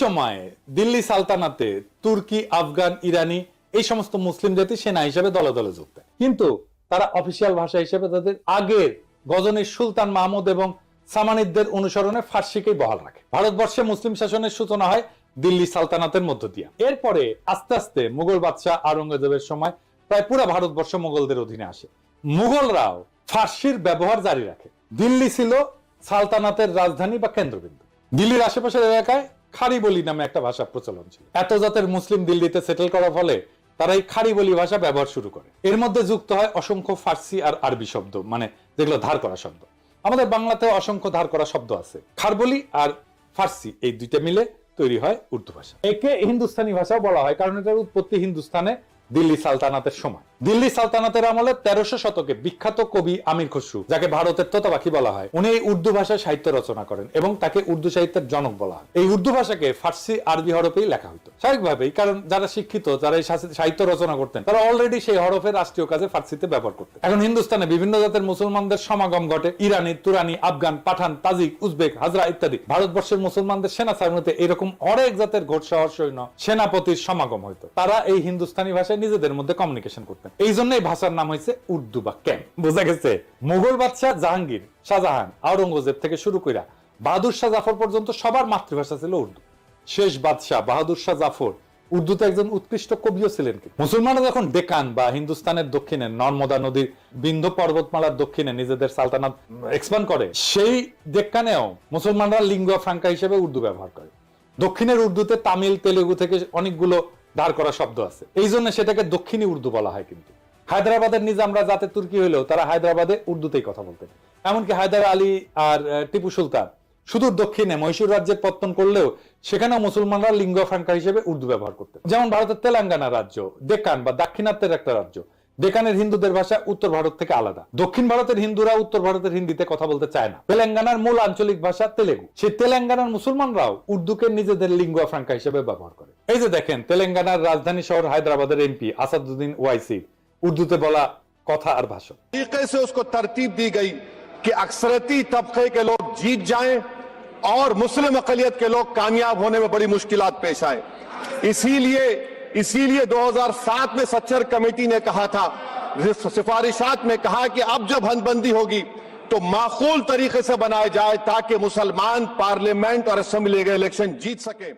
সময় দিল্লি সালতানাতে তুর্কি, আফগান, ইরানি এই সমস্ত মুসলিম জাতি সেনা হিসেবে দলে দলে যোগ দেয়, কিন্তু তারা অফিসিয়াল ভাষা হিসেবে তাদের আগের গজনীর সুলতান মাহমুদ এবং সামানিদদের অনুসরণে ফার্সিকেই বহাল রাখে। ভারতবর্ষে মুসলিম শাসনের সূচনা হয় দিল্লি সালতানাতের মধ্য দিয়ে। এরপরে আস্তে আস্তে মুঘল বাদশাহ আওরঙ্গজেবের সময় প্রায় পুরো ভারতবর্ষ মুঘলদের অধীনে আসে। মুঘলরাও ফার্সির ব্যবহার জারি রাখে। দিল্লি ছিল সালতানাতের রাজধানী বা কেন্দ্রবিন্দু। দিল্লির আশেপাশের এলাকায় খাড়ি বলি নামে একটা ভাষা প্রচলন ছিল। এত জাতের মুসলিম দিল্লিতে সেটেল করার ফলে তারা এই খাড়ি বলি ভাষা ব্যবহার শুরু করে। এর মধ্যে যুক্ত হয় অসংখ্য ফার্সি আর আরবি শব্দ, মানে যেগুলো ধার করা শব্দ। আমাদের বাংলাতে অসংখ্য ধার করা শব্দ আছে। খারবলি আর ফার্সি এই দুইটা মিলে তৈরি হয় উর্দু ভাষা। একে হিন্দুস্তানি ভাষাও বলা হয়, কারণ এটার উৎপত্তি হিন্দুস্তানে দিল্লি সালতানাতের সময়। দিল্লি সালতানাতের আমলে 1300 শতকে বিখ্যাত কবি আমির খসরু, যাকে ভারতের তোতাপাখি বলা হয়, উনি এই উর্দু ভাষায় সাহিত্য রচনা করেন এবং তাকে উর্দু সাহিত্যের জনক বলা হয়। এই উর্দু ভাষাকে ফার্সি আরবি হরফেই লেখা হতো স্বাভাবিকভাবেই, কারণ যারা শিক্ষিত, যারা এই সাহিত্য রচনা করতেন, তারা অলরেডি সেই হরফের রাষ্ট্রীয় কাজে ফার্সিতে ব্যবহার করতেন। এখন হিন্দুস্তানে বিভিন্ন জাতের মুসলমানদের সমাগম ঘটে। ইরানি, তুরানি, আফগান, পাঠান, তাজিক, উজবেক, হাজরা ইত্যাদি। ভারতবর্ষের মুসলমানদের সেনা সামরিতে এরকম অনেক জাতের ঘোড়সাওয়ার সৈন্য, সেনাপতির সমাগম হইতো। তারা এই হিন্দুস্তানি ভাষায় নিজেদের মধ্যে কমিউনিকেশন করতেন। এই জন্য এই ভাষার নাম হয়েছে উর্দু বা ক্যাম। বোঝা গেছে? মুঘল বাদশাহ জাহাঙ্গীর, শাহজাহান, আওরঙ্গজেব থেকে শুরু করে বাহাদুর শাহ জাফর পর্যন্ত সবার মাতৃভাষা ছিল উর্দু। শেষ বাদশাহ বাহাদুর শাহ জাফর উর্দুতে একজন উৎকৃষ্ট কবিও ছিলেন। মুসলমানরা যখন ডেকান বা হিন্দুস্তানের দক্ষিণে নর্মদা নদীর বিন্ধ্য পর্বতমালার দক্ষিণে নিজেদের সালতানাত এক্সপ্যান্ড করে, সেই ডেক্কানেও মুসলমানরা লিঙ্গুয়া ফ্রাঙ্কা হিসেবে উর্দু ব্যবহার করে। দক্ষিণের উর্দুতে তামিল, তেলেগু থেকে অনেকগুলো ধার করা শব্দ আছে, এই জন্য সেটাকে দক্ষিণী উর্দু বলা হয়। কিন্তু হায়দ্রাবাদের নিজামরা যাতে তুর্কি হইলেও তারা হায়দ্রাবাদে উর্দুতেই কথা বলতেন। এমনকি হায়দার আলী আর টিপু সুলতান সুদূর দক্ষিণে মহীশূর রাজ্যের পত্তন করলেও সেখানেও মুসলমানরা লিঙ্গুয়া ফ্রাঙ্কা হিসেবে উর্দু ব্যবহার করতেন। যেমন ভারতের তেলেঙ্গানা রাজ্য ডেকান বা দাক্ষিণাত্যের একটা রাজ্য। ডেকানের হিন্দুদের ভাষা উত্তর ভারত থেকে আলাদা। দক্ষিণ ভারতের হিন্দুরা উত্তর ভারতের হিন্দিতে কথা বলতে চায় না। তেলেঙ্গানার মূল আঞ্চলিক ভাষা তেলেগু। সেই তেলেঙ্গানার মুসলমানরাও উর্দুকে নিজেদের লিঙ্গুয়া ফ্রাঙ্কা হিসেবে ব্যবহার করে। এই যে দেখেন, তেলেঙ্গানার রাজধানী শহর হায়দ্রাবাদের এমপি আসাদুদ্দিন ওয়াইসি উর্দুতে বলা কথা আর ভাষণ। तरीके से उसको तरतीब दी गई कि अक्सरती तबके के लोग जीत जाएं और मुस्लिम अकलियत के लोग कामयाब होने में बड़ी मुश्किलात पेश आए। इसीलिए 2007 में सच्चर कमेटी ने कहा था, सिफारिशात में कहा कि अब जब हदबंदी होगी तो माकूल तरीके से बनाए जाए ताकि मुसलमान पार्लियामेंट और असेंबली के इलेक्शन जीत सके।